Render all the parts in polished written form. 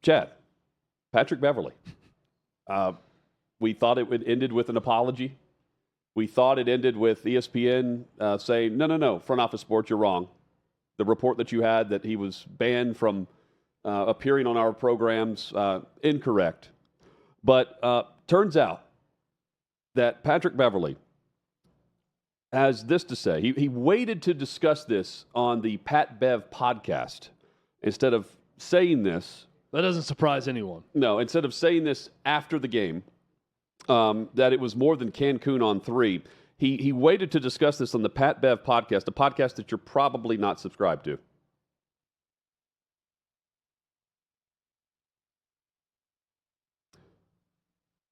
Chad, Patrick Beverley. We thought it would ended with an apology. We thought it ended with ESPN saying, no, front office sports, you're wrong. The report that you had that he was banned from appearing on our programs, incorrect. But turns out that Patrick Beverley has this to say. He waited to discuss this on the Pat Bev podcast instead of saying this. That doesn't surprise anyone. No, instead of saying this after the game, that it was more than Cancun on 3. He waited to discuss this on the Pat Bev podcast, a podcast that you're probably not subscribed to.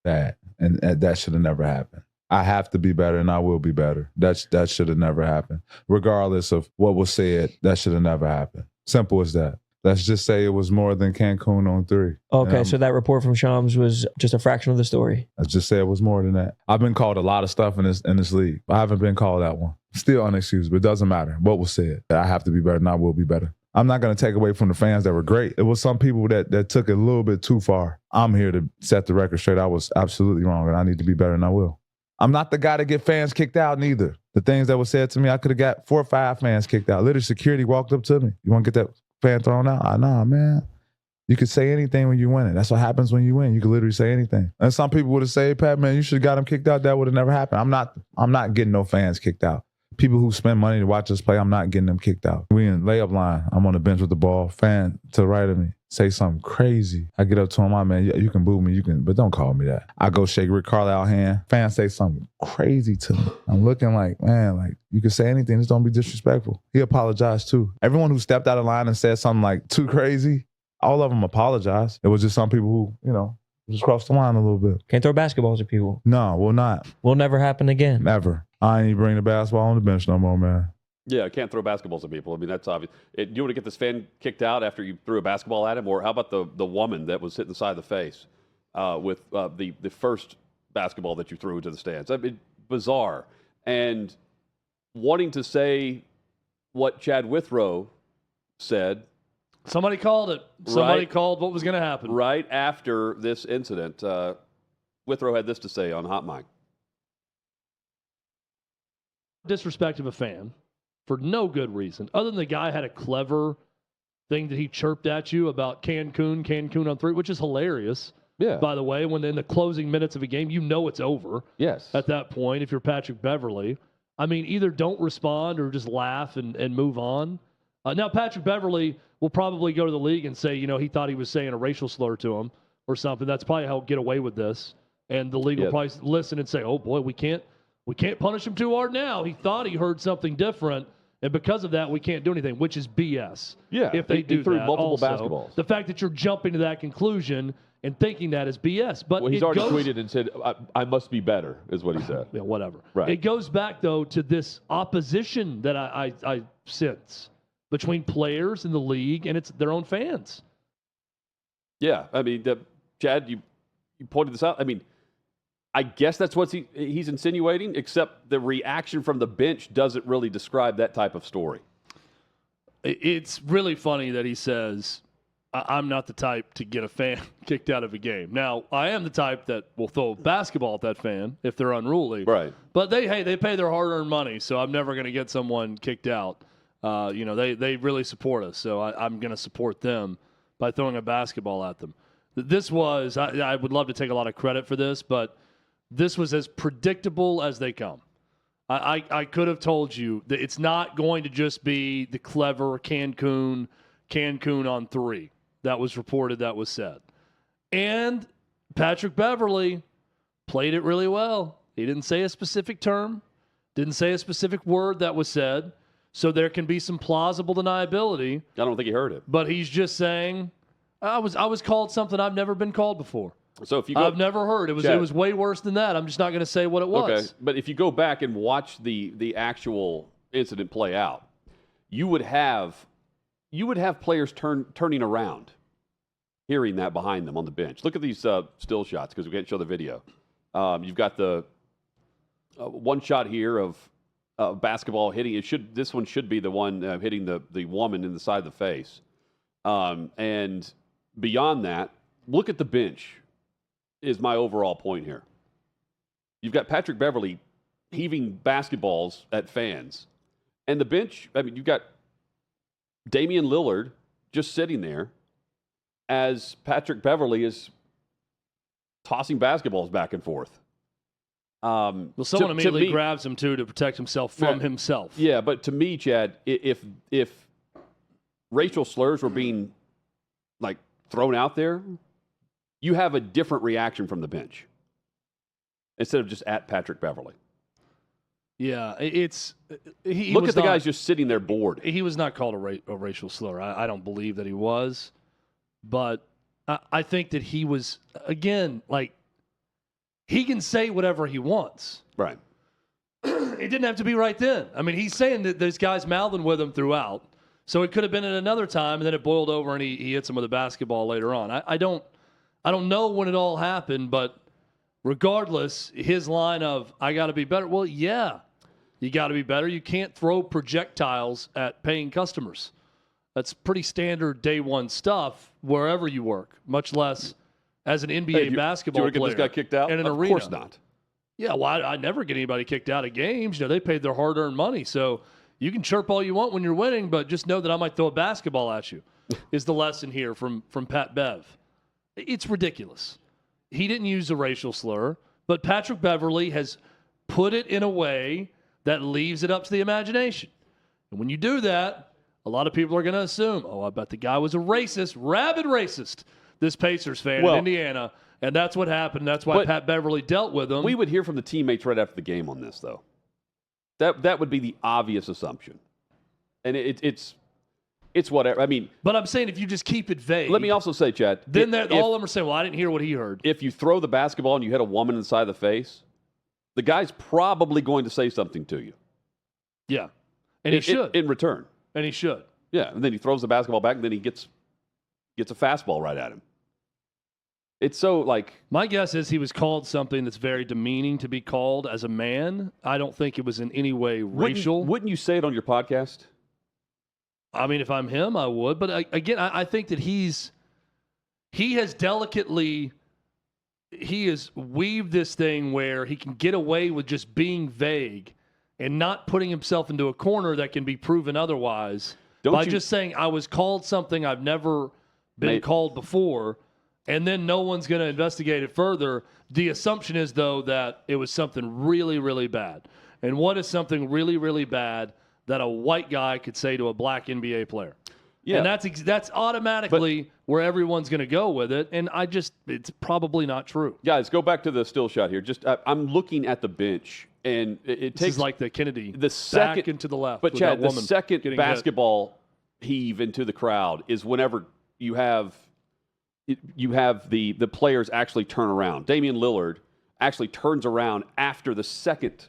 Bad, and that should have never happened. I have to be better, and I will be better. That should have never happened. Regardless of what was said, that should have never happened. Simple as that. Let's just say it was more than Cancun on 3. Okay, so that report from Shams was just a fraction of the story. Let's just say it was more than that. I've been called a lot of stuff in this league. I haven't been called that one. Still unexcused, but it doesn't matter what was said. I have to be better, and I will be better. I'm not going to take away from the fans that were great. It was some people that took it a little bit too far. I'm here to set the record straight. I was absolutely wrong, and I need to be better, and I will. I'm not the guy to get fans kicked out neither. The things that were said to me, I could have got 4 or 5 fans kicked out. Literally, security walked up to me. You want to get that fan thrown out? Nah, man. You could say anything when you win it. That's what happens when you win. You can literally say anything. And some people would have said, Pat, man, you should have got him kicked out. That would have never happened. I'm not getting no fans kicked out. People who spend money to watch us play, I'm not getting them kicked out. We in layup line. I'm on the bench with the ball. Fan to the right of me say something crazy. I get up to him, man, you can boo me, but don't call me that. I go shake Rick Carlisle's hand. Fan say something crazy to me. I'm looking like, man, like you can say anything, just don't be disrespectful. He apologized too. Everyone who stepped out of line and said something like too crazy, all of them apologized. It was just some people who, just crossed the line a little bit. Can't throw basketballs at people. No, will not. Will never happen again. Never. I ain't even bring the basketball on the bench no more, man. Yeah, can't throw basketballs at people. I mean, that's obvious. Do you want to get this fan kicked out after you threw a basketball at him? Or how about the woman that was hit in the side of the face with the first basketball that you threw into the stands? I mean, bizarre. And wanting to say what Chad Withrow said. Somebody called it. Somebody called what was going to happen. Right after this incident, Withrow had this to say on Hot Mic. Disrespect of a fan for no good reason, other than the guy had a clever thing that he chirped at you about Cancun on 3, which is hilarious. Yeah. By the way, when in the closing minutes of a game, it's over. Yes. At that point, if you're Patrick Beverley, I mean, either don't respond or just laugh and move on. Now, Patrick Beverley will probably go to the league and say, he thought he was saying a racial slur to him or something. That's probably how he'll get away with this. And the league will probably listen and say, oh, boy, we can't punish him too hard now. He thought he heard something different, and because of that, we can't do anything, which is BS. Yeah, if they do threw that. multiple Also, basketballs. the fact that you're jumping to that conclusion and thinking that is BS. But he's already tweeted and said, I must be better, is what he said. Yeah, whatever. Right. It goes back, though, to this opposition that I sense between players in the league and it's their own fans. Yeah, I mean, Chad, you pointed this out. I mean, I guess that's what he's insinuating, except the reaction from the bench doesn't really describe that type of story. It's really funny that he says, I'm not the type to get a fan kicked out of a game. Now, I am the type that will throw a basketball at that fan if they're unruly. Right. But they pay their hard-earned money, so I'm never going to get someone kicked out. They really support us, so I'm going to support them by throwing a basketball at them. This was, I would love to take a lot of credit for this, but this was as predictable as they come. I could have told you that it's not going to just be the clever Cancun on 3 that was reported, that was said. And Patrick Beverley played it really well. He didn't say a specific term, didn't say a specific word that was said, so there can be some plausible deniability. I don't think he heard it. But he's just saying, I was called something I've never been called before. So if you go, I've never heard. It was way worse than that. I'm just not going to say what it was. Okay, but if you go back and watch the actual incident play out, you would have players turning around, hearing that behind them on the bench. Look at these still shots because we can't show the video. You've got the one shot here of basketball hitting. This one should be the one hitting the woman in the side of the face, and beyond that, look at the bench is my overall point here. You've got Patrick Beverley heaving basketballs at fans. And the bench, I mean, you've got Damian Lillard just sitting there as Patrick Beverley is tossing basketballs back and forth. Well, someone immediately grabs him, too, to protect himself from himself. Yeah, but to me, Chad, if racial slurs were being, like, thrown out there, you have a different reaction from the bench instead of just at Patrick Beverley. Yeah, Look at the guys just sitting there bored. He was not called a racial slur. I don't believe that he was. But I think that he was, again, like, he can say whatever he wants. Right. It didn't have to be right then. I mean, he's saying that there's guys mouthing with him throughout. So it could have been at another time, and then it boiled over, and he hits him with a basketball later on. I don't know when it all happened, but regardless, his line of, I got to be better. Well, yeah, you got to be better. You can't throw projectiles at paying customers. That's pretty standard day one stuff wherever you work, much less as an NBA basketball player. Do you want to get this guy kicked out? In an of arena. Of course not. Yeah, well, I never get anybody kicked out of games. You know, they paid their hard-earned money. So you can chirp all you want when you're winning, but just know that I might throw a basketball at you is the lesson here from Pat Bev. It's ridiculous. He didn't use a racial slur, but Patrick Beverley has put it in a way that leaves it up to the imagination. And when you do that, a lot of people are going to assume, oh, I bet the guy was a racist, rabid racist, this Pacers fan in Indiana. And that's what happened. That's why Pat Beverley dealt with him. We would hear from the teammates right after the game on this, though. That would be the obvious assumption. And it's whatever. I mean, but I'm saying if you just keep it vague. Let me also say, Chad. Then all of them are saying, well, I didn't hear what he heard. If you throw the basketball and you hit a woman inside the face, the guy's probably going to say something to you. Yeah. And he should. In return. And he should. Yeah. And then he throws the basketball back, and then he gets a fastball right at him. It's so like. My guess is he was called something that's very demeaning to be called as a man. I don't think it was in any way racial. Wouldn't you say it on your podcast? I mean, if I'm him, I would. But again, I think that he has weaved this thing where he can get away with just being vague and not putting himself into a corner that can be proven otherwise just saying, I was called something I've never been called before, and then no one's going to investigate it further. The assumption is, though, that it was something really, really bad. And what is something really, really bad that a white guy could say to a black NBA player? Yeah. And that's automatically where everyone's going to go with it. And it's probably not true. Guys, go back to the still shot here. I'm looking at the bench, and it takes like the Kennedy back and to the left. But Chad, the second basketball heave into the crowd is whenever you have the players actually turn around. Damian Lillard actually turns around after the second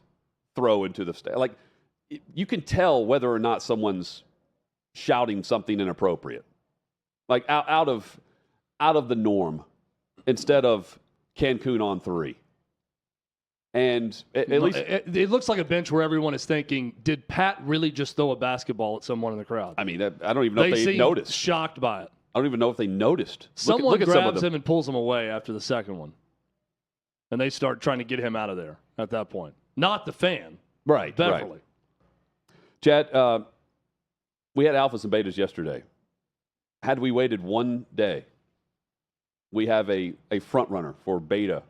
throw into the stand. Like, you can tell whether or not someone's shouting something inappropriate, like out of the norm, instead of Cancun on three. And at least it looks like a bench where everyone is thinking, did Pat really just throw a basketball at someone in the crowd? I mean, I don't even know if they noticed. Shocked by it. I don't even know if they noticed. Someone grabs him and pulls him away after the second one, and they start trying to get him out of there at that point. Not the fan, right? Beverly. Right. Chad, we had alphas and betas yesterday. Had we waited one day, we have a front runner for beta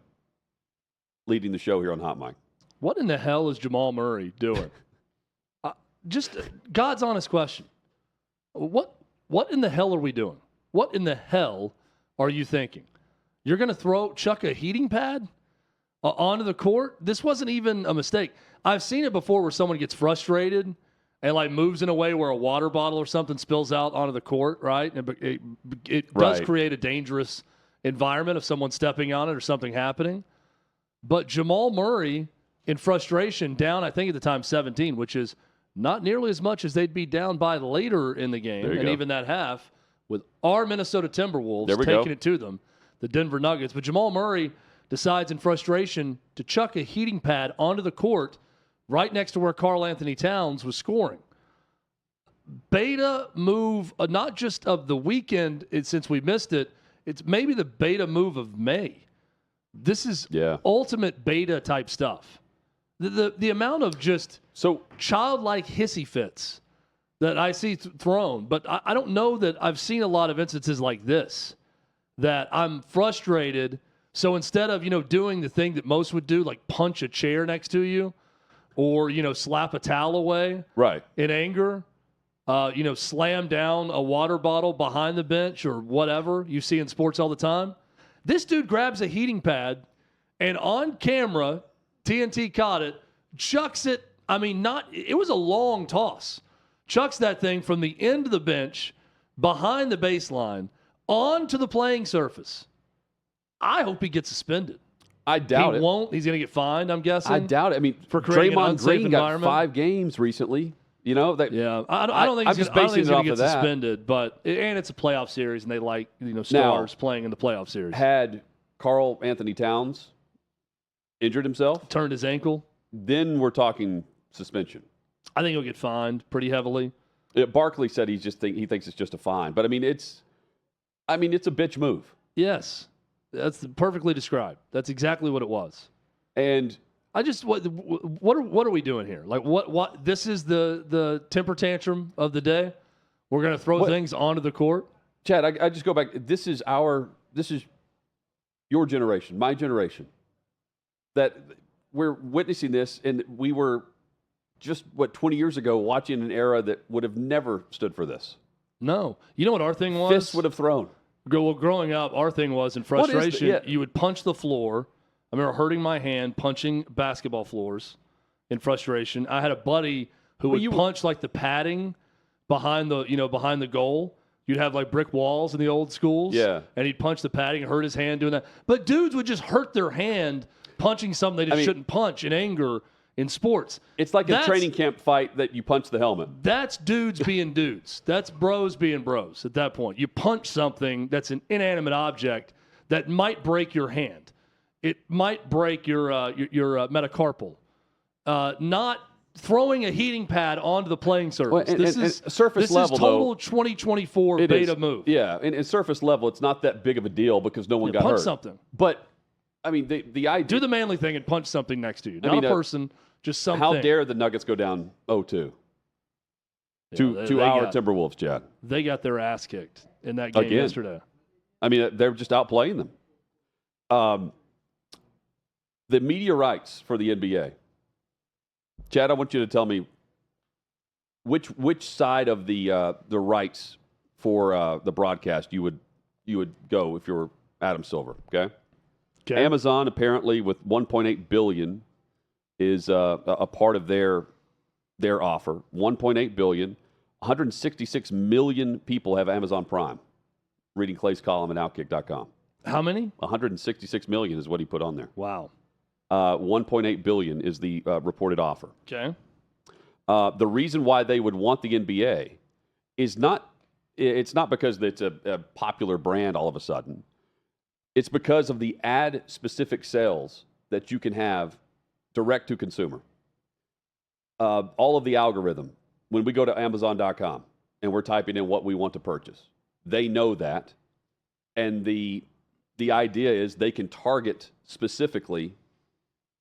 leading the show here on Hot Mic. What in the hell is Jamal Murray doing? Just God's honest question. What in the hell are we doing? What in the hell are you thinking? You're going to chuck a heating pad onto the court? This wasn't even a mistake. I've seen it before where someone gets frustrated and like moves in a way where a water bottle or something spills out onto the court, right? And it does create a dangerous environment if someone's stepping on it or something happening. But Jamal Murray, in frustration, down, I think at the time 17, which is not nearly as much as they'd be down by later in the game, and even that half, with our Minnesota Timberwolves taking it to them, the Denver Nuggets. But Jamal Murray decides in frustration to chuck a heating pad onto the court right next to where Karl Anthony Towns was scoring. Beta move, not just of the weekend since we missed it, It's maybe the beta move of May. This is ultimate beta type stuff. The amount of just childlike hissy fits that I see thrown, but I don't know that I've seen a lot of instances like this, that I'm frustrated. So instead of, doing the thing that most would do, like punch a chair next to you or, slap a towel away in anger, slam down a water bottle behind the bench or whatever you see in sports all the time. This dude grabs a heating pad and on camera, TNT caught it, chucks it. I mean, it was a long toss. Chucks that thing from the end of the bench behind the baseline onto the playing surface. I hope he gets suspended. I doubt it. He won't. He's going to get fined, I'm guessing. I doubt it. I mean, for creating an unsafe Green environment. got 5 games recently. I don't think he's going to get suspended, but it's a playoff series, and they like stars playing in the playoff series. Had Karl Anthony Towns injured himself, turned his ankle, then we're talking suspension. I think he'll get fined pretty heavily. Barkley said he thinks it's just a fine, but it's a bitch move. Yes, that's perfectly described. That's exactly what it was. And I just what are we doing here? Like what this is the temper tantrum of the day. We're going to throw things onto the court. Chad, I just go back. This is your generation, my generation, that we're witnessing this, and we were just 20 years ago watching an era that would have never stood for this. No, you know what our thing was? Fists would have thrown. Well, growing up, our thing was in frustration. You would punch the floor. I remember hurting my hand punching basketball floors in frustration. I had a buddy who would punch like the padding behind the goal. You'd have like brick walls in the old schools. Yeah. And he'd punch the padding and hurt his hand doing that. But dudes would just hurt their hand punching something they shouldn't punch in anger in sports. It's like a training camp fight that you punch the helmet. That's dudes being dudes. That's bros being bros at that point. You punch something that's an inanimate object that might break your hand. It might break your metacarpal. Not throwing a heating pad onto the playing surface. This is surface level. This is total 2024 beta move. Yeah, and surface level, it's not that big of a deal because no one got hurt. Punch something. But I mean, the idea. Do the manly thing and punch something next to you. Not a person, just something. How dare the Nuggets go down 0-2? Two hour Timberwolves, Chad. They got their ass kicked in that game yesterday. I mean, they're just outplaying them. The media rights for the NBA. Chad, I want you to tell me which side of the rights for the broadcast you would go if you were Adam Silver. Okay. Amazon apparently with $1.8 billion is a part of their offer. $1.8 billion. 166 million people have Amazon Prime. Reading Clay's column at OutKick.com. How many? 166 million is what he put on there. Wow. 1.8 billion is the reported offer. Okay. The reason why they would want the NBA is not because it's a popular brand all of a sudden. It's because of the ad-specific sales that you can have direct to consumer. All of the algorithm, when we go to Amazon.com and we're typing in what we want to purchase, they know that. And the idea is they can target specifically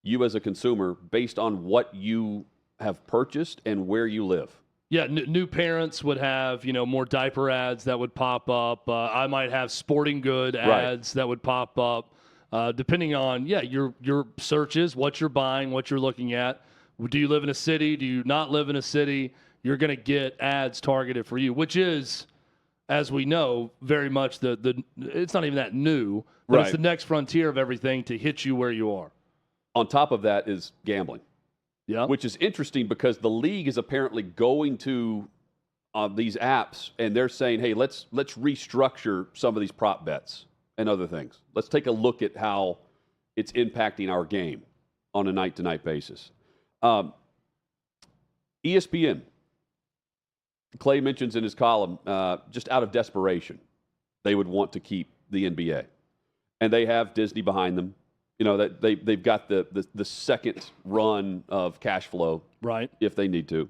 you as a consumer based on what you have purchased and where you live. Yeah, new parents would have, more diaper ads that would pop up. I might have sporting good ads that would pop up, depending on, your searches, what you're buying, what you're looking at. Do you live in a city? Do you not live in a city? You're going to get ads targeted for you, which is, as we know, very much it's not even that new, but it's the next frontier of everything to hit you where you are. On top of that is gambling. Yeah, which is interesting because the league is apparently going to these apps and they're saying, hey, let's restructure some of these prop bets and other things. Let's take a look at how it's impacting our game on a night-to-night basis. ESPN, Clay mentions in his column, just out of desperation, they would want to keep the NBA. And they have Disney behind them. That they've got the second run of cash flow, right? If they need to,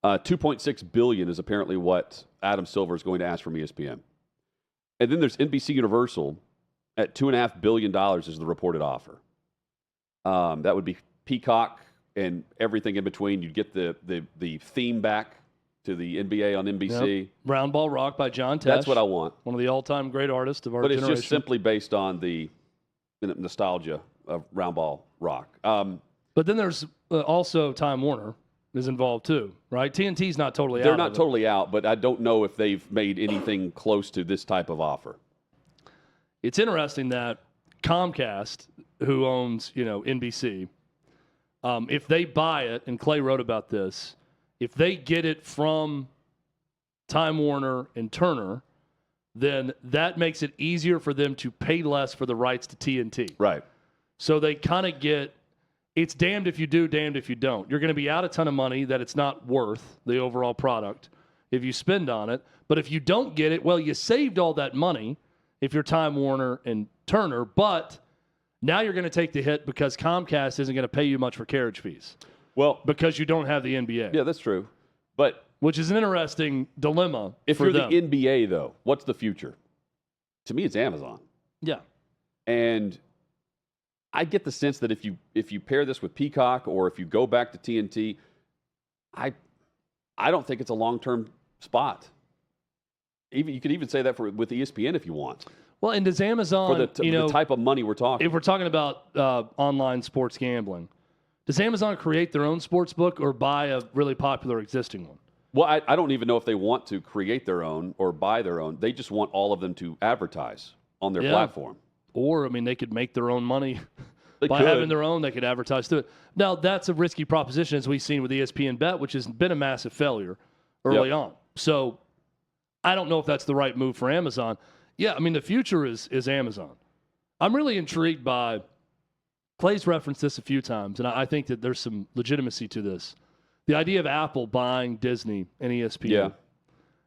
$2.6 billion is apparently what Adam Silver is going to ask from ESPN. And then there's NBC Universal at $2.5 billion is the reported offer. That would be Peacock and everything in between. You'd get the theme back to the NBA on NBC. Yep. Round Ball Rock by John Tesh. That's what I want. One of the all-time great artists of our generation. But it's just simply based on the nostalgia of Round Ball Rock. But then there's also Time Warner is involved too, right? TNT's not totally out. They're not totally out, but I don't know if they've made anything close to this type of offer. It's interesting that Comcast, who owns, NBC, if they buy it, and Clay wrote about this, if they get it from Time Warner and Turner, then that makes it easier for them to pay less for the rights to TNT. Right. So they kind of it's damned if you do, damned if you don't. You're going to be out a ton of money that it's not worth, the overall product, if you spend on it. But if you don't get it, well, you saved all that money if you're Time Warner and Turner, but now you're going to take the hit because Comcast isn't going to pay you much for carriage fees. Well, because you don't have the NBA. Yeah, that's true. But which is an interesting dilemma if for you're them. the NBA, though, what's the future? To me, it's Amazon. Yeah. And I get the sense that if you pair this with Peacock or if you go back to TNT, I don't think it's a long-term spot. You could even say that with ESPN if you want. Well, and does Amazon, for the type of money we're talking? If we're talking about online sports gambling, does Amazon create their own sports book or buy a really popular existing one? Well, I don't even know if they want to create their own or buy their own. They just want all of them to advertise on their platform. Or, they could make their own money by having their own. They could advertise through it. Now, that's a risky proposition, as we've seen with ESPN Bet, which has been a massive failure early on. So I don't know if that's the right move for Amazon. Yeah, the future is Amazon. I'm really intrigued by Clay's referenced this a few times, and I think that there's some legitimacy to this. The idea of Apple buying Disney and ESPN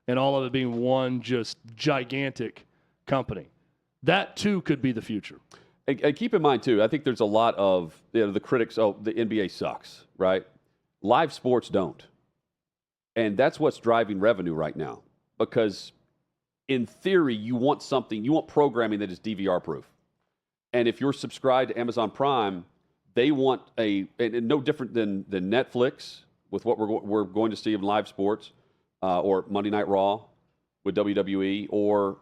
and all of it being one just gigantic company. That, too, could be the future. And keep in mind, too, I think there's a lot of the critics, the NBA sucks, right? Live sports don't. And that's what's driving revenue right now. Because in theory, you want programming that is DVR-proof. And if you're subscribed to Amazon Prime, they want and no different than Netflix with what we're going to see in live sports, or Monday Night Raw with WWE, or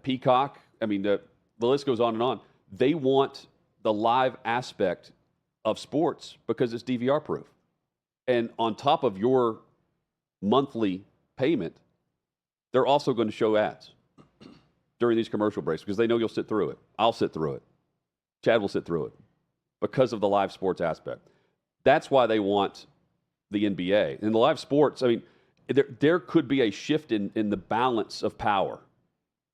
Peacock. The list goes on and on. They want the live aspect of sports because it's DVR-proof. And on top of your monthly payment, they're also going to show ads during these commercial breaks because they know you'll sit through it. I'll sit through it. Chad will sit through it because of the live sports aspect. That's why they want the NBA. In the live sports, there could be a shift in the balance of power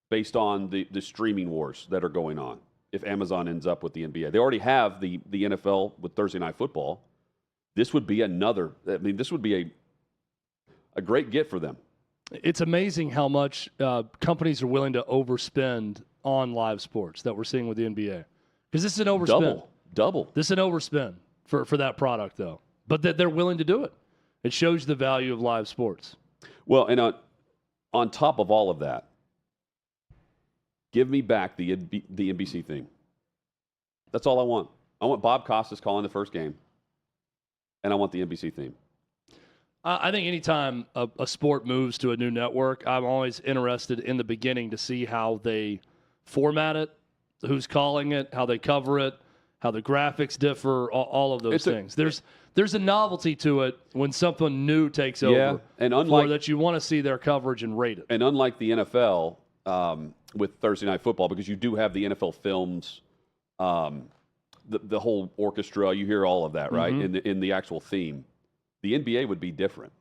based on the streaming wars that are going on if Amazon ends up with the NBA. They already have the NFL with Thursday Night Football. This would be this would be a great get for them. It's amazing how much companies are willing to overspend on live sports that we're seeing with the NBA. Because this is an overspend. Double. This is an overspend for that product, though. But that they're willing to do it. It shows the value of live sports. Well, and on top of all of that, give me back the NBC theme. That's all I want. I want Bob Costas calling the first game, and I want the NBC theme. I think anytime a sport moves to a new network, I'm always interested in the beginning to see how they format it, who's calling it, how they cover it, how the graphics differ, all of those things. There's a novelty to it when something new takes over. And unlike that, you want to see their coverage and rate it. And unlike the NFL with Thursday Night Football, because you do have the NFL films, the whole orchestra, you hear all of that, right? In the actual theme. The NBA would be different.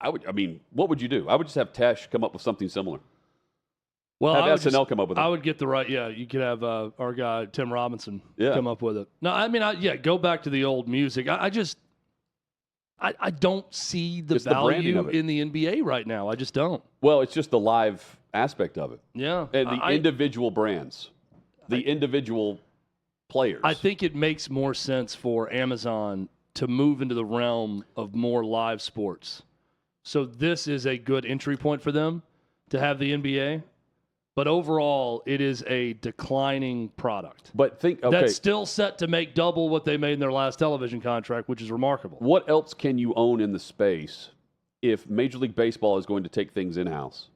What would you do? I would just have Tesh come up with something similar. Well, have SNL come up with it. I would get you could have our guy, Tim Robinson, come up with it. No, go back to the old music. I don't see the value in the NBA right now. I just don't. Well, it's just the live aspect of it. Yeah. And the individual brands, the individual players. I think it makes more sense for Amazon to move into the realm of more live sports. So this is a good entry point for them to have the NBA. But overall, it is a declining product. But think, okay, That's still set to make double what they made in their last television contract, which is remarkable. what else can you own in the space if Major League Baseball is going to take things in-house,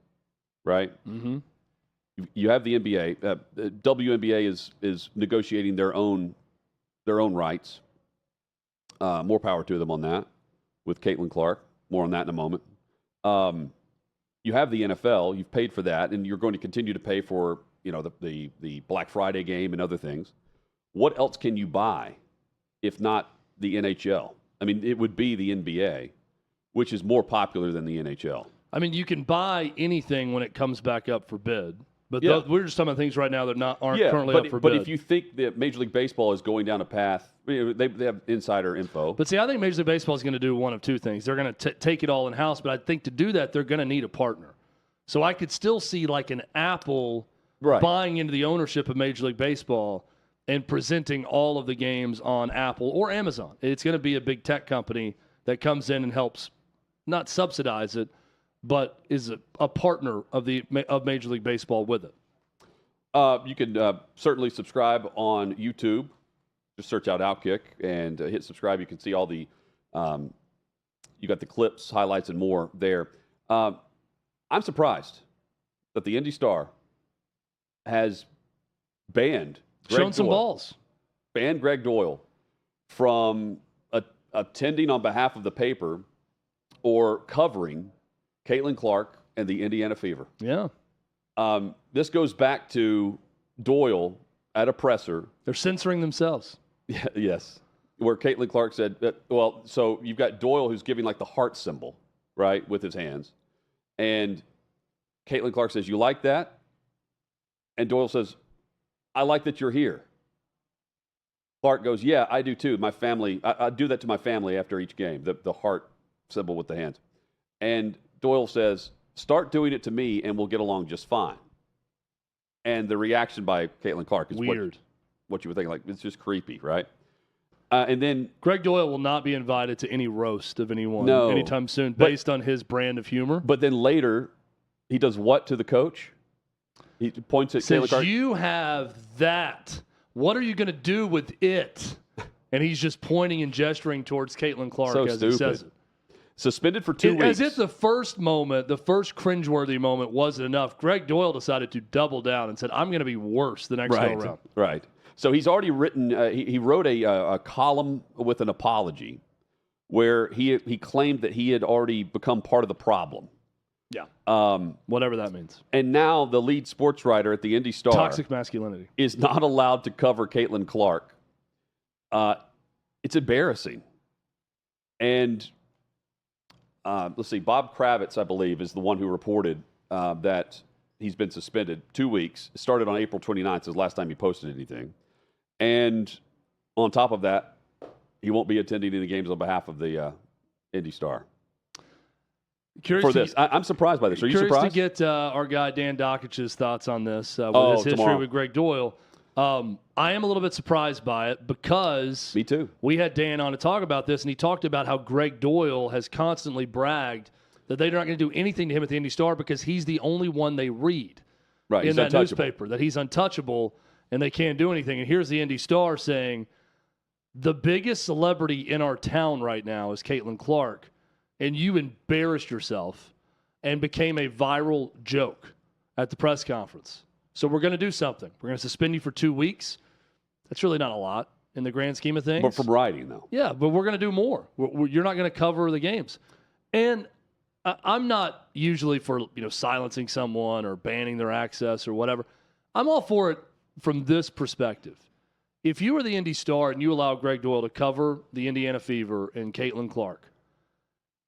right? Mm-hmm. You have the NBA. WNBA is negotiating their own rights. More power to them on that with Caitlin Clark. More on that in a moment. You have the NFL. You've paid for that, and you're going to continue to pay for the Black Friday game and other things. What else can you buy if not the NHL? I mean, it would be the NBA, which is more popular than the NHL. I mean, you can buy anything when it comes back up for bid. But Yeah. we're just talking about things right now that aren't currently up for but bid. if you think that Major League Baseball is going down a path, they have insider info. But see, I think Major League Baseball is going to do one of two things. They're going to take it all in-house, but I think to do that, they're going to need a partner. So I could still see like an Apple buying into the ownership of Major League Baseball and presenting all of the games on Apple or Amazon. It's going to be a big tech company that comes in and helps not subsidize it, but is a partner of Major League Baseball with it. You can certainly subscribe on YouTube. Just search out OutKick and hit subscribe. You can see all the you got the clips, highlights, and more there. I'm surprised that the Indy Star has banned Showing some balls. Banned Gregg Doyle from attending on behalf of the paper or covering Caitlin Clark and the Indiana Fever. Yeah. This goes back to Doyle at a presser. They're censoring themselves. Yeah, yes. Where Caitlin Clark said, so you've got Doyle who's giving like the heart symbol, right, with his hands. And Caitlin Clark says, "You like that?" And Doyle says, "I like that you're here." Clark goes, "Yeah, I do too. My family, I do that to my family after each game, the heart symbol with the hands." And Doyle says, "Start doing it to me and we'll get along just fine." And the reaction by Caitlin Clark is weird. What you would think, like, it's just creepy, right? And then Gregg Doyle will not be invited to any roast of anyone No. anytime soon based on his brand of humor. But then later, he does what to the coach? He points at Caitlin Says, Clark. "You have that. What are you going to do with it?" And he's just pointing and gesturing towards Caitlin Clark So as stupid. he says it. Suspended for 2 weeks. As if the first cringeworthy moment wasn't enough, Gregg Doyle decided to double down and said, "I'm going to be worse the next go around." Right. So he's already written, he wrote a column with an apology where he claimed that he had already become part of the problem. Yeah. Whatever that means. And now the lead sports writer at the Indy Star Toxic masculinity. is not allowed to cover Caitlin Clark. It's embarrassing. And let's see, Bob Kravitz, I believe, is the one who reported that he's been suspended 2 weeks. It started on April 29th, is the last time he posted anything. And on top of that, he won't be attending any games on behalf of the Indy Star. Curious For this. I'm surprised by this. Are you Curious surprised? to get our guy Dan Dockich's thoughts on this with Oh, his history tomorrow. with Gregg Doyle. I am a little bit surprised by it because Me too. we had Dan on to talk about this, and he talked about how Gregg Doyle has constantly bragged that they're not going to do anything to him at the Indy Star because he's the only one they read Right. in He's that untouchable. newspaper, that he's untouchable and they can't do anything. And here's the Indy Star saying, "The biggest celebrity in our town right now is Caitlin Clark, and you embarrassed yourself and became a viral joke at the press conference. So we're going to do something. We're going to suspend you for 2 weeks." That's really not a lot in the grand scheme of things. But from writing, though. Yeah, but we're going to do more. You're not going to cover the games. And I'm not usually for silencing someone or banning their access or whatever. I'm all for it from this perspective. If you were the Indy Star and you allow Gregg Doyle to cover the Indiana Fever and Caitlin Clark,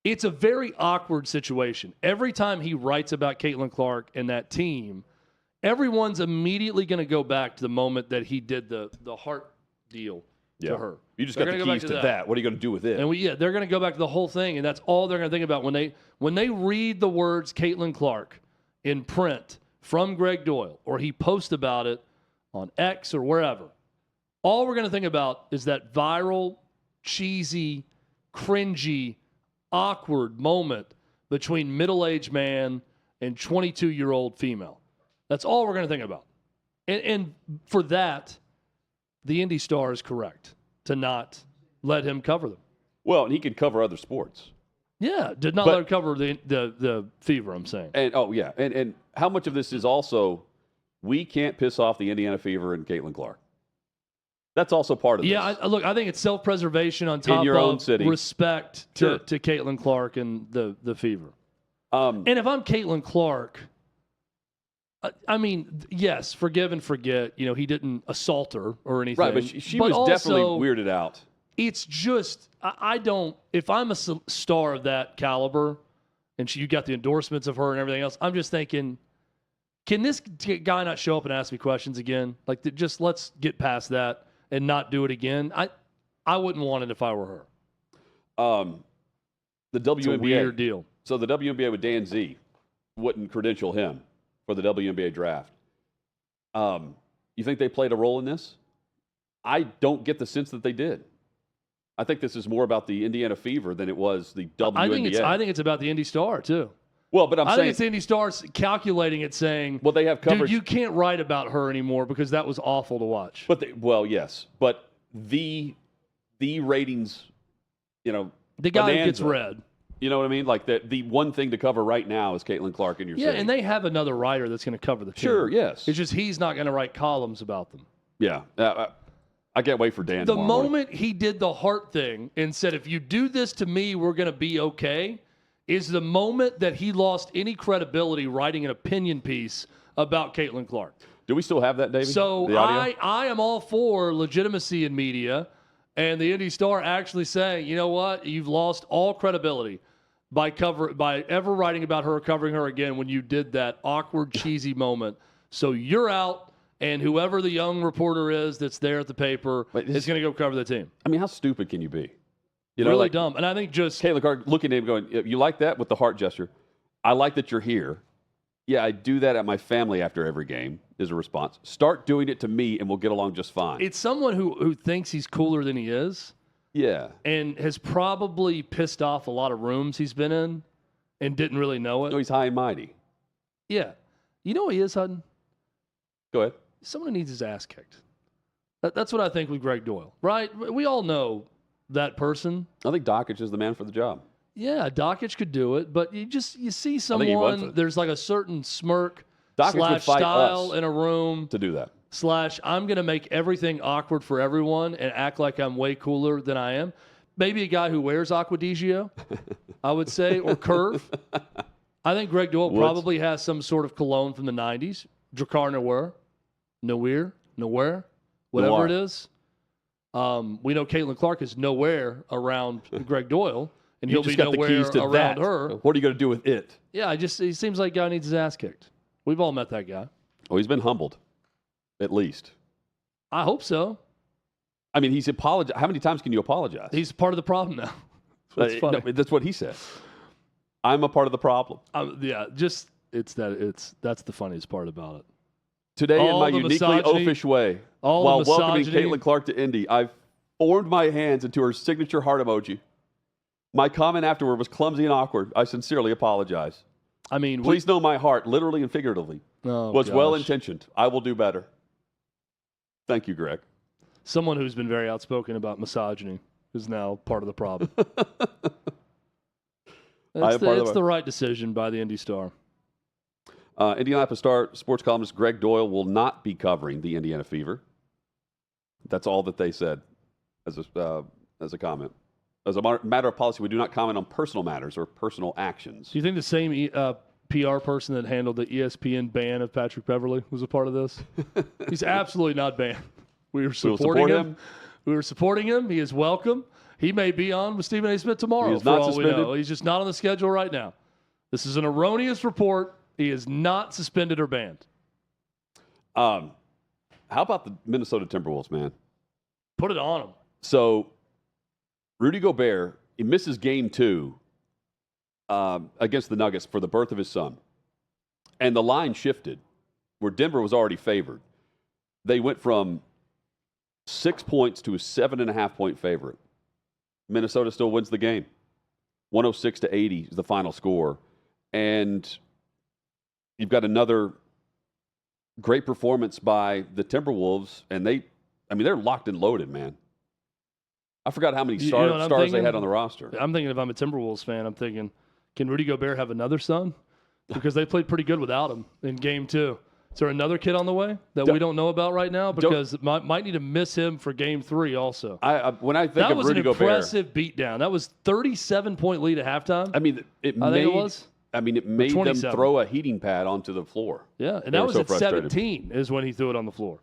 it's a very awkward situation. Every time he writes about Caitlin Clark and that team, everyone's immediately going to go back to the moment that he did the heart deal to her. You just They're got the gonna go keys back to to that. What are you going to do with it? And they're going to go back to the whole thing, and that's all they're going to think about when they read the words Caitlin Clark in print from Gregg Doyle, or he posts about it on X or wherever. All we're going to think about is that viral, cheesy, cringy, awkward moment between middle-aged man and 22-year-old female. That's all we're going to think about. And for that, the Indy Star is correct to not let him cover them. Well, and he could cover other sports. Yeah, did not let him cover the Fever, I'm saying. And and how much of this is also we can't piss off the Indiana Fever and Caitlin Clark. That's also part of this. Yeah, look, I think it's self-preservation on top in your of own city. Respect to Caitlin Clark and the Fever. And if I'm Caitlin Clark, I mean, yes, forgive and forget. You know, he didn't assault her or anything. Right, but she was also definitely weirded out. It's just, I don't, if I'm a star of that caliber and you got the endorsements of her and everything else, I'm just thinking, can this guy not show up and ask me questions again? Like, just let's get past that and not do it again. I wouldn't want it if I were her. The WNBA. It's a weird deal. So the WNBA with Dan Z wouldn't credential him for the WNBA draft. You think they played a role in this? I don't get the sense that they did. I think this is more about the Indiana Fever than it was the WNBA. I think it's about the Indy Star, too. Well, but I think it's the Indy Star calculating it, saying, well, they have coverage. Dude, you can't write about her anymore because that was awful to watch. But yes. But the ratings, you know, the guy who gets read. You know what I mean? Like the one thing to cover right now is Caitlin Clark in your city. Yeah, and they have another writer that's going to cover the team. Sure, yes. It's just he's not going to write columns about them. Yeah. I can't wait for Dan. The moment he did the heart thing and said, if you do this to me, we're going to be okay, is the moment that he lost any credibility writing an opinion piece about Caitlin Clark. Do we still have that, David? So I am all for legitimacy in media and the Indy Star actually saying, you know what, you've lost all credibility by ever writing about her or covering her again when you did that awkward, cheesy moment. So you're out. And whoever the young reporter is that's there at the paper is going to go cover the team. I mean, how stupid can you be? You know, really dumb. And I think just Caitlin Clark looking at him going, you like that with the heart gesture? I like that you're here. Yeah, I do that at my family after every game is a response. Start doing it to me and we'll get along just fine. It's someone who thinks he's cooler than he is. Yeah. And has probably pissed off a lot of rooms he's been in and didn't really know it. No, he's high and mighty. Yeah. You know who he is, Hutton? Go ahead. Someone needs his ass kicked. That's what I think with Gregg Doyle, right? We all know that person. I think Dockich is the man for the job. Yeah, Dockich could do it, but you see someone, there's like a certain smirk / style in a room. To do that. / I'm going to make everything awkward for everyone and act like I'm way cooler than I am. Maybe a guy who wears Acquadigio, I would say, or Curve. I think Gregg Doyle probably has some sort of cologne from the 90s. Drakkar Nowhere, whatever it is. We know Caitlin Clark is nowhere around Gregg Doyle, and he'll be nowhere around her. What are you going to do with it? Yeah, he seems like a guy needs his ass kicked. We've all met that guy. Oh, he's been humbled, at least. I hope so. I mean, he's apologized. How many times can you apologize? He's part of the problem now. That's funny. No, that's what he said. I'm a part of the problem. That's the funniest part about it. Today, in my uniquely oafish way, while welcoming Caitlin Clark to Indy, I've formed my hands into her signature heart emoji. My comment afterward was clumsy and awkward. I sincerely apologize. I mean, please know my heart, literally and figuratively, was well-intentioned. I will do better. Thank you, Greg. Someone who's been very outspoken about misogyny is now part of the problem. It's the right decision by the Indy Star. Indianapolis Star sports columnist Gregg Doyle will not be covering the Indiana Fever. That's all that they said as a comment. As a matter of policy, we do not comment on personal matters or personal actions. Do you think the same PR person that handled the ESPN ban of Patrick Beverley was a part of this? He's absolutely not banned. We were supporting him. We were supporting him. He is welcome. He may be on with Stephen A. Smith tomorrow. He is not suspended. He's just not on the schedule right now. This is an erroneous report. He is not suspended or banned. How about the Minnesota Timberwolves, man? Put it on him. So, Rudy Gobert, he misses game 2 against the Nuggets for the birth of his son. And the line shifted where Denver was already favored. They went from 6 points to a 7.5-point favorite. Minnesota still wins the game. 106-80 is the final score. And you've got another great performance by the Timberwolves, and they're locked and loaded, man. I forgot how many stars they had on the roster. I'm thinking if I'm a Timberwolves fan, I'm thinking, can Rudy Gobert have another son? Because they played pretty good without him in Game 2. Is there another kid on the way that we don't know about right now? Because might need to miss him for Game 3 also. When I think of Rudy Gobert, that was an impressive beatdown. That was 37-point lead at halftime. I mean, it made them throw a heating pad onto the floor. Yeah, and that was at 17 is when he threw it on the floor.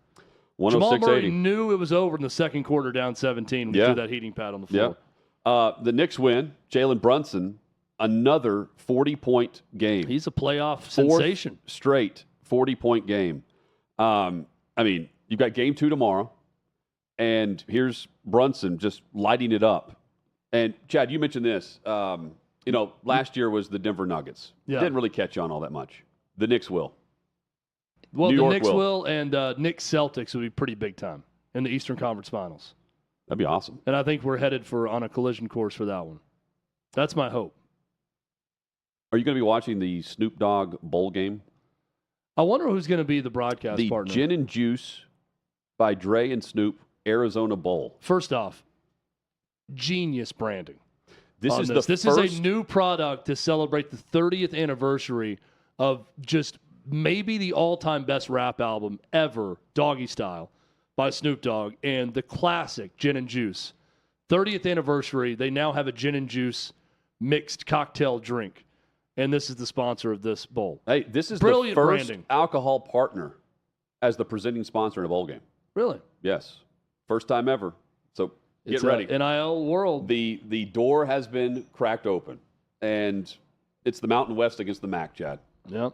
Jamal 106-80. Murray knew it was over in the second quarter, down 17 when he threw that heating pad on the floor. Yeah. The Knicks win. Jalen Brunson, another 40-point game. He's a playoff sensation. Straight 40-point game. You've got Game 2 tomorrow, and here's Brunson just lighting it up. And, Chad, you mentioned this. Last year was the Denver Nuggets. Yeah. Didn't really catch on all that much. The Knicks will. Well, the Knicks will, and Knicks Celtics will be pretty big time in the Eastern Conference Finals. That'd be awesome. And I think we're headed on a collision course for that one. That's my hope. Are you going to be watching the Snoop Dogg bowl game? I wonder who's going to be the broadcast partner. The Gin and Juice by Dre and Snoop Arizona Bowl. First off, genius branding. This is a new product to celebrate the 30th anniversary of just maybe the all-time best rap album ever, Doggy Style, by Snoop Dogg, and the classic Gin and Juice. 30th anniversary, they now have a Gin and Juice mixed cocktail drink, and this is the sponsor of this bowl. Hey, this is Brilliant the first branding. alcohol partner as the presenting sponsor in a bowl game. Really? Yes. First time ever. So get It's ready. a NIL world. The door has been cracked open, and it's the Mountain West against the MAC, Chad. Yeah.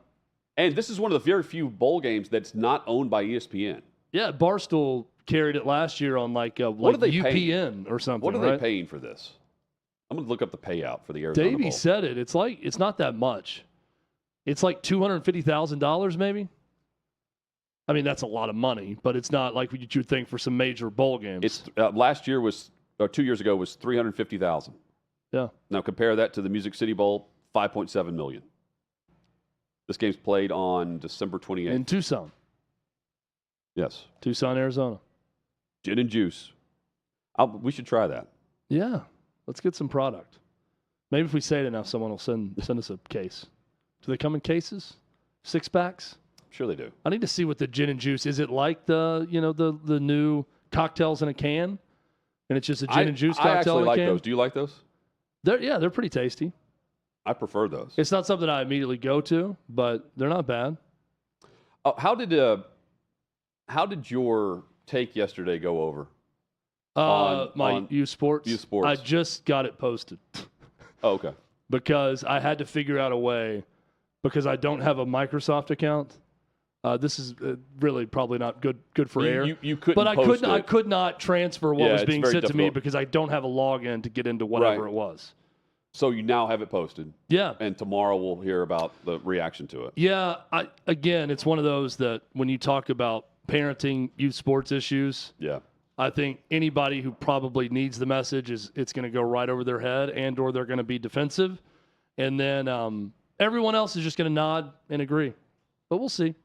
And this is one of the very few bowl games that's not owned by ESPN. Yeah, Barstool carried it last year on like UPN or something. What are they paying for this? I'm going to look up the payout for the Arizona Davey Bowl. said it. It's not that much. It's like $250,000 maybe. I mean, that's a lot of money, but it's not like what you'd think for some major bowl games. It's last year was, or 2 years ago, was $350,000. Yeah. Now compare that to the Music City Bowl, $5.7 million. This game's played on December 28th. In Tucson. Yes. Tucson, Arizona. Gin and Juice. We should try that. Yeah. Let's get some product. Maybe if we say it enough, someone will send us a case. Do they come in cases? 6-packs? Sure they do. I need to see what the Gin and Juice is. It like the new cocktails in a can, and it's just a Gin and Juice cocktail I actually in a like can? those. Do you like those? They're pretty tasty. I prefer those. It's not something I immediately go to, but they're not bad. How did your take yesterday go over? My U Sports. U Sports. I just got it posted. Oh, okay. Because I had to figure out a way, because I don't have a Microsoft account. This is really probably not good for air. You couldn't. But post I could not transfer what was being sent to me because I don't have a login to get into whatever it was. So you now have it posted. Yeah. And tomorrow we'll hear about the reaction to it. Yeah. Again, it's one of those that when you talk about parenting youth sports issues, I think anybody who probably needs the message it's going to go right over their head, or they're going to be defensive. And then everyone else is just going to nod and agree. But we'll see.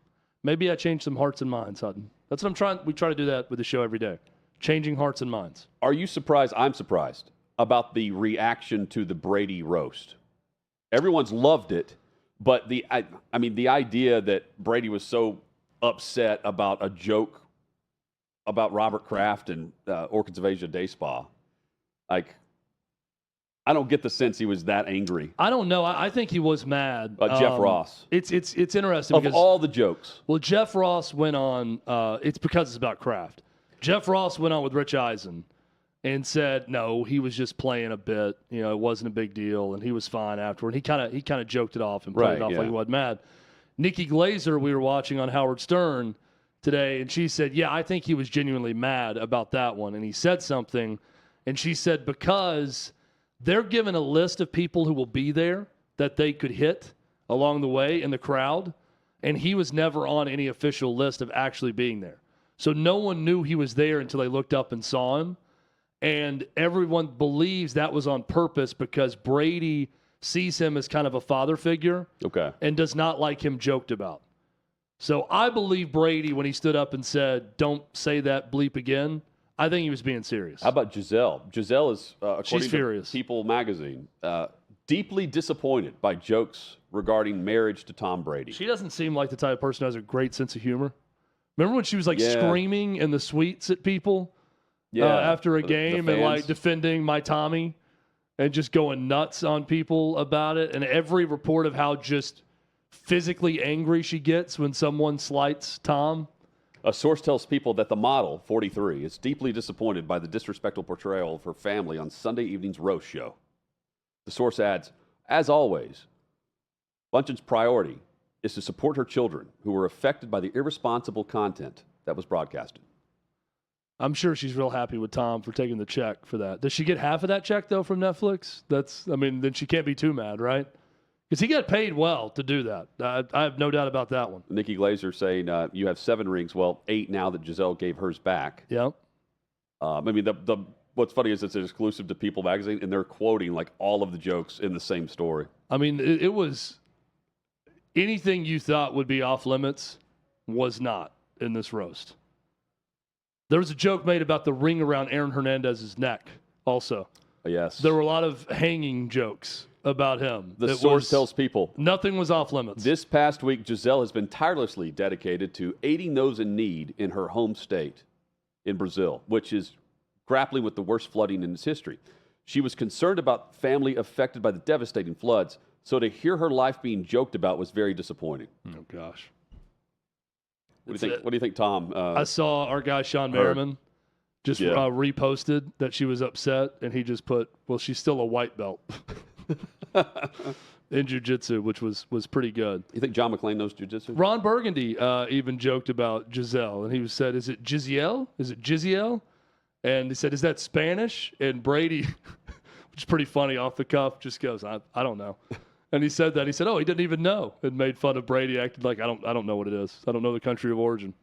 Maybe I change some hearts and minds, Hutton. That's what I'm trying. We try to do that with the show every day. Changing hearts and minds. Are you surprised? I'm surprised about the reaction to the Brady roast. Everyone's loved it, but the idea that Brady was so upset about a joke about Robert Kraft and Orchids of Asia Day Spa, I don't get the sense he was that angry. I don't know. I think he was mad. Jeff Ross. It's interesting because of all the jokes. Well, Jeff Ross went on. It's because it's about Kraft. Jeff Ross went on with Rich Eisen and said no, he was just playing a bit. It wasn't a big deal, and he was fine afterward. He kind of joked it off and played it off like he wasn't mad. Nikki Glazer, we were watching on Howard Stern today, and she said, "Yeah, I think he was genuinely mad about that one." And he said something, and she said because they're given a list of people who will be there that they could hit along the way in the crowd, and he was never on any official list of actually being there. So no one knew he was there until they looked up and saw him, and everyone believes that was on purpose because Brady sees him as kind of a father figure and does not like him joked about. So I believe Brady when he stood up and said, "Don't say that bleep again." I think he was being serious. How about Giselle? Giselle is, according She's to furious. People magazine, deeply disappointed by jokes regarding marriage to Tom Brady. She doesn't seem like the type of person who has a great sense of humor. Remember when she was like Yeah. screaming in the suites at people after a game and like defending my Tommy and just going nuts on people about it? And every report of how just physically angry she gets when someone slights Tom. A source tells People that the model, 43, is deeply disappointed by the disrespectful portrayal of her family on Sunday evening's roast show. The source adds, as always, Buncheon's priority is to support her children who were affected by the irresponsible content that was broadcasted. I'm sure she's real happy with Tom for taking the check for that. Does she get half of that check, though, from Netflix? Then she can't be too mad, right? Because he got paid well to do that. I have no doubt about that one. Nikki Glazer saying, you have 7 rings. Well, 8 now that Giselle gave hers back. Yep. What's funny is it's exclusive to People magazine, and they're quoting like all of the jokes in the same story. I mean, it was anything you thought would be off limits was not in this roast. There was a joke made about the ring around Aaron Hernandez's neck also. Yes. There were a lot of hanging jokes about him. The source tells People. Nothing was off limits. This past week, Giselle has been tirelessly dedicated to aiding those in need in her home state in Brazil, which is grappling with the worst flooding in its history. She was concerned about family affected by the devastating floods, so to hear her life being joked about was very disappointing. Oh, gosh. What do you think, Tom? I saw our guy Sean Merriman just reposted that she was upset, and he just put, well, she's still a white belt in jiu-jitsu, which was pretty good. You think John McClain knows jiu-jitsu? Ron Burgundy even joked about Giselle, and he said, is it Giselle? Is it Giselle? And he said, is that Spanish? And Brady, which is pretty funny off the cuff, just goes, I don't know. And he said that. He said, oh, he didn't even know, and made fun of Brady, acting like, I don't know what it is. I don't know the country of origin.